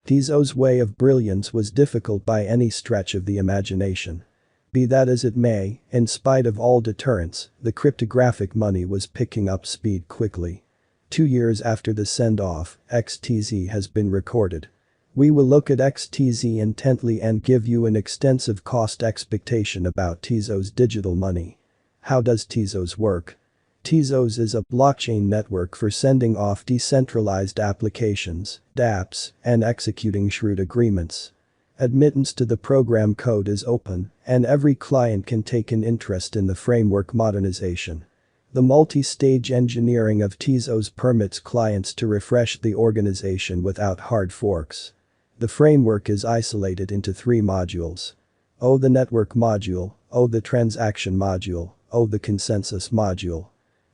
Tezos' way of brilliance was difficult by any stretch of the imagination. Be that as it may, in spite of all deterrents, the cryptographic money was picking up speed quickly. 2 years after the send-off, XTZ has been recorded. We will look at XTZ intently and give you an extensive cost expectation about Tezos digital money. How does Tezos work? Tezos is a blockchain network for sending off decentralized applications, dApps, and executing shrewd agreements. Admittance to the program code is open, and every client can take an interest in the framework modernization. The multi-stage engineering of Tezos permits clients to refresh the organization without hard forks. The framework is isolated into 3 modules. O the network module, O the transaction module, O the consensus module.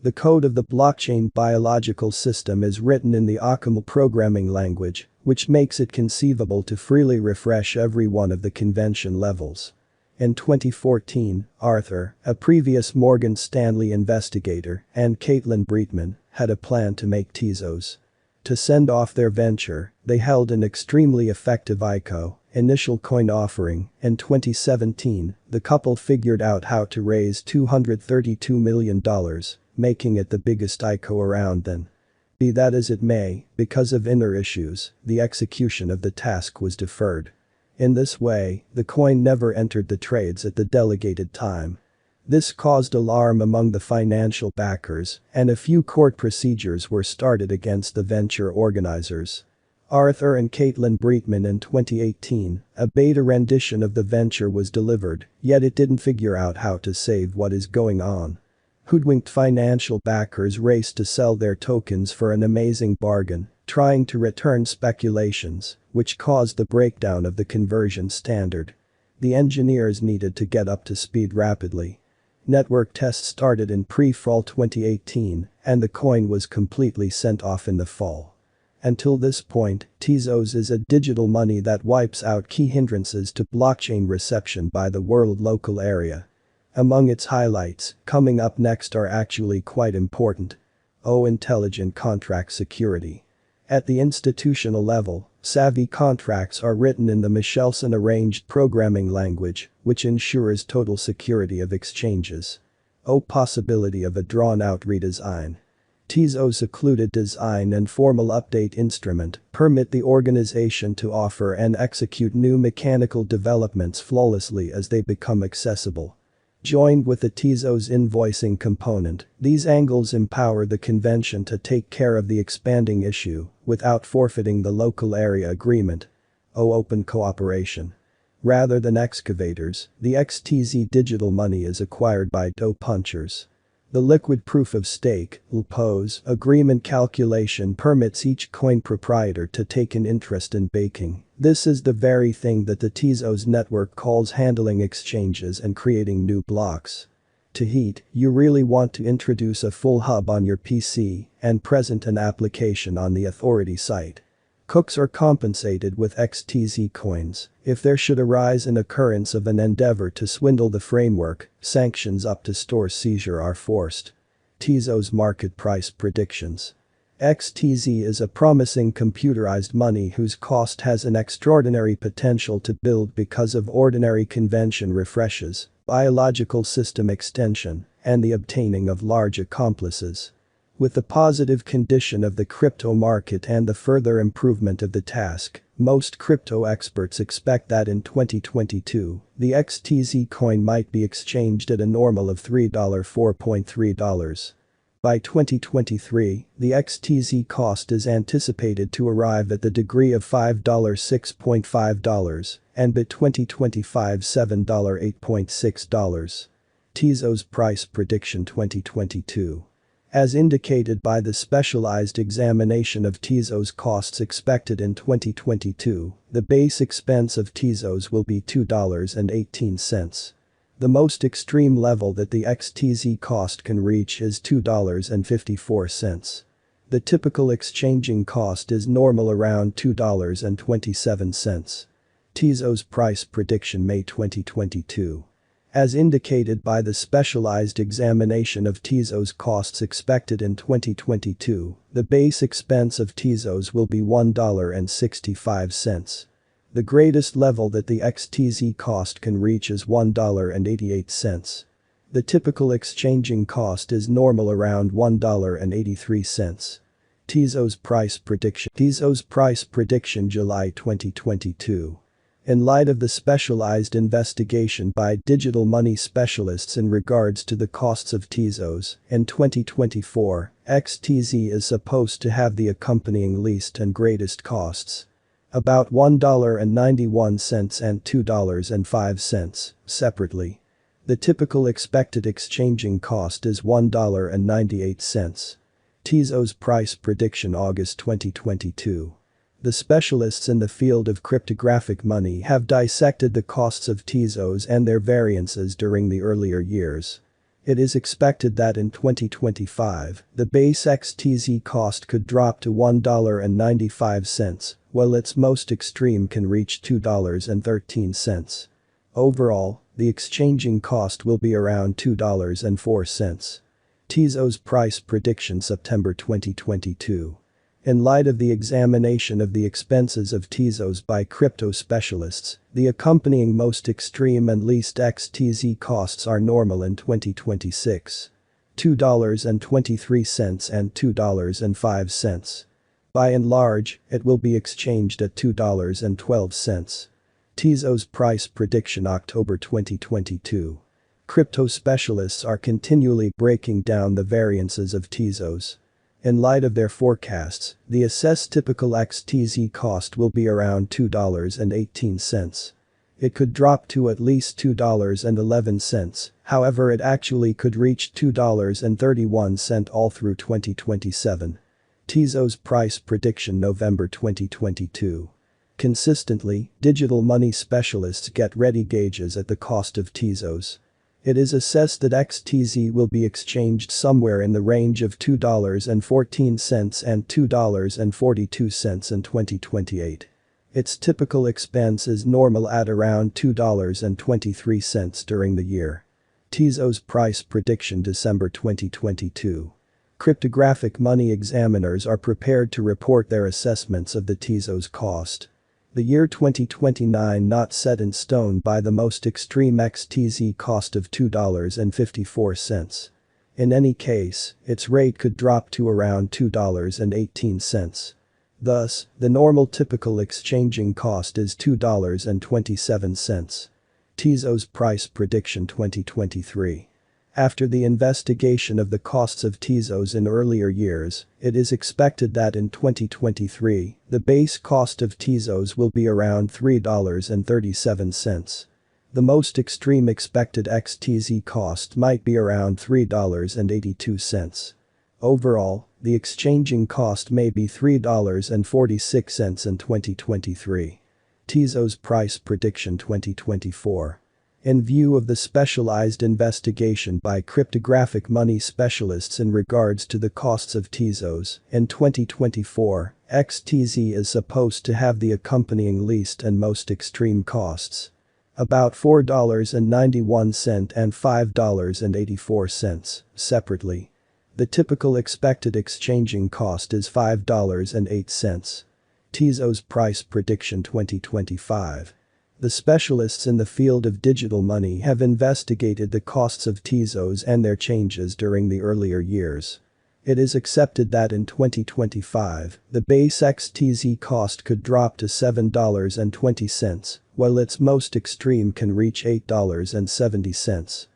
The code of the blockchain biological system is written in the OCaml programming language, which makes it conceivable to freely refresh every one of the convention levels. In 2014, Arthur, a previous Morgan Stanley investigator, and Caitlin Breitman had a plan to make Tezos. To send off their venture, they held an extremely effective ICO, initial coin offering. In 2017, the couple figured out how to raise $232 million, making it the biggest ICO around then. Be that as it may, because of inner issues, the execution of the task was deferred. In this way, the coin never entered the trades at the delegated time. This caused alarm among the financial backers, and a few court procedures were started against the venture organizers. Arthur and Caitlin Breitman in 2018, a beta rendition of the venture was delivered, yet it didn't figure out how to save what is going on. Hoodwinked financial backers raced to sell their tokens for an amazing bargain, trying to return speculations, which caused the breakdown of the conversion standard. The engineers needed to get up to speed rapidly. Network tests started in pre-fall 2018, and the coin was completely sent off in the fall. Until this point, Tezos is a digital money that wipes out key hindrances to blockchain reception by the world local area. Among its highlights, coming up next are actually quite important. O intelligent contract security. At the institutional level, savvy contracts are written in the Michelson arranged programming language, which ensures total security of exchanges. O possibility of a drawn-out redesign. Tezos' occluded design and formal update instrument permit the organization to offer and execute new mechanical developments flawlessly as they become accessible. Joined with the Tezos invoicing component, these angles empower the convention to take care of the expanding issue without forfeiting the local area agreement. O open cooperation. Rather than excavators, the XTZ digital money is acquired by dough punchers. The liquid proof of stake (LPOS) agreement calculation permits each coin proprietor to take an interest in baking. This is the very thing that the Tezos network calls handling exchanges and creating new blocks. To heat, you really want to introduce a full hub on your PC and present an application on the authority site. Cooks are compensated with XTZ coins. If there should arise an occurrence of an endeavor to swindle the framework, sanctions up to store seizure are forced. Tezos market price predictions. XTZ is a promising computerized money whose cost has an extraordinary potential to build because of ordinary convention refreshes, biological system extension, and the obtaining of large accomplices. With the positive condition of the crypto market and the further improvement of the task, most crypto experts expect that in 2022, the XTZ coin might be exchanged at a normal of $4.3. By 2023, the XTZ cost is anticipated to arrive at the degree of $6.5, and by 2025 $8.6. Tezos price prediction 2022. As indicated by the specialized examination of Tezos costs expected in 2022, the base expense of Tezos will be $2.18. The most extreme level that the XTZ cost can reach is $2.54. The typical exchanging cost is normal around $2.27. Tezos price prediction May 2022. As indicated by the specialized examination of Tezos costs expected in 2022, the base expense of Tezos will be $1.65. The greatest level that the XTZ cost can reach is $1.88. The typical exchanging cost is normal around $1.83. Tezos price prediction. Tezos price prediction July 2022. In light of the specialized investigation by digital money specialists in regards to the costs of Tezos, in 2024, XTZ is supposed to have the accompanying least and greatest costs. About $1.91 and $2.05, separately. The typical expected exchanging cost is $1.98. Tezos price prediction August 2022. The specialists in the field of cryptographic money have dissected the costs of Tezos and their variances during the earlier years. It is expected that in 2025, the base XTZ cost could drop to $1.95, while its most extreme can reach $2.13. Overall, the exchanging cost will be around $2.04. Tezos price prediction September 2022. In light of the examination of the expenses of Tezos by crypto specialists, the accompanying most extreme and least XTZ costs are normal in 2026. $2.23 and $2.05. By and large, it will be exchanged at $2.12. Tezos price prediction October 2022. Crypto specialists are continually breaking down the variances of Tezos. In light of their forecasts, the assessed typical XTZ cost will be around $2.18. It could drop to at least $2.11, however it actually could reach $2.31 all through 2027. Tezos price prediction November 2022. Consistently, digital money specialists get ready gauges at the cost of Tezos. It is assessed that XTZ will be exchanged somewhere in the range of $2.14 and $2.42 in 2028. Its typical expense is normal at around $2.23 during the year. Tezos price prediction December 2022. Cryptographic money examiners are prepared to report their assessments of the Tezos cost. The year 2029 not set in stone by the most extreme XTZ cost of $2.54. In any case, its rate could drop to around $2.18. Thus, the normal typical exchanging cost is $2.27. Tezos price prediction 2023. After the investigation of the costs of Tezos in earlier years, it is expected that in 2023, the base cost of Tezos will be around $3.37. The most extreme expected XTZ cost might be around $3.82. Overall, the exchanging cost may be $3.46 in 2023. Tezos price prediction 2024. In view of the specialized investigation by cryptographic money specialists in regards to the costs of Tezos, in 2024, XTZ is supposed to have the accompanying least and most extreme costs. About $4.91 and $5.84, separately. The typical expected exchanging cost is $5.08. Tezos price prediction 2025. The specialists in the field of digital money have investigated the costs of Tezos and their changes during the earlier years. It is accepted that in 2025, the base XTZ cost could drop to $7.20, while its most extreme can reach $8.70.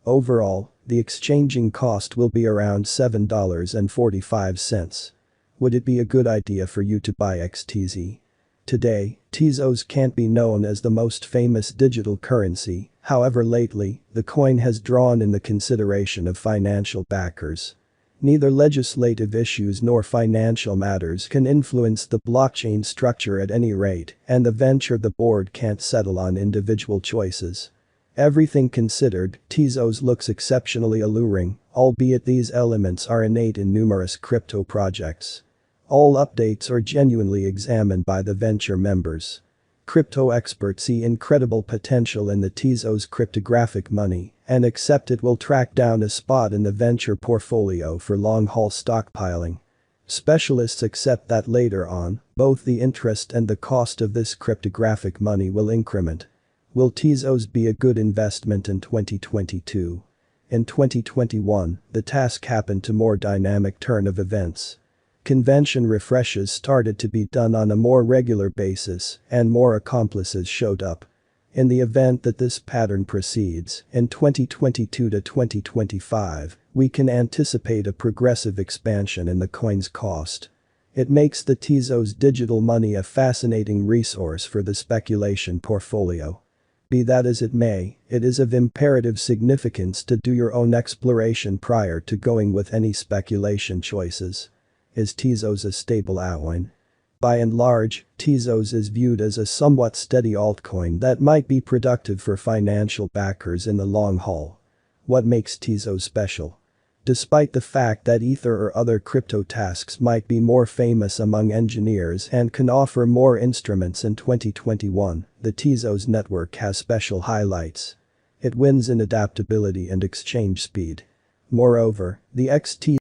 Overall, the exchanging cost will be around $7.45. Would it be a good idea for you to buy XTZ? Today, Tezos can't be known as the most famous digital currency, however lately, the coin has drawn in the consideration of financial backers. Neither legislative issues nor financial matters can influence the blockchain structure at any rate, and the venture the board can't settle on individual choices. Everything considered, Tezos looks exceptionally alluring, albeit these elements are innate in numerous crypto projects. All updates are genuinely examined by the venture members. Crypto experts see incredible potential in the Tezos cryptographic money and accept it will track down a spot in the venture portfolio for long-haul stockpiling. Specialists accept that later on, both the interest and the cost of this cryptographic money will increment. Will Tezos be a good investment in 2022? In 2021, the task happened to more dynamic turn of events. Convention refreshes started to be done on a more regular basis and more accomplices showed up. In the event that this pattern proceeds, in 2022 to 2025, we can anticipate a progressive expansion in the coin's cost. It makes the Tezos digital money a fascinating resource for the speculation portfolio. Be that as it may, it is of imperative significance to do your own exploration prior to going with any speculation choices. Is Tezos a stable altcoin? By and large, Tezos is viewed as a somewhat steady altcoin that might be productive for financial backers in the long haul. What makes Tezos special? Despite the fact that Ether or other crypto tasks might be more famous among engineers and can offer more instruments in 2021, the Tezos network has special highlights. It wins in adaptability and exchange speed. Moreover, the XT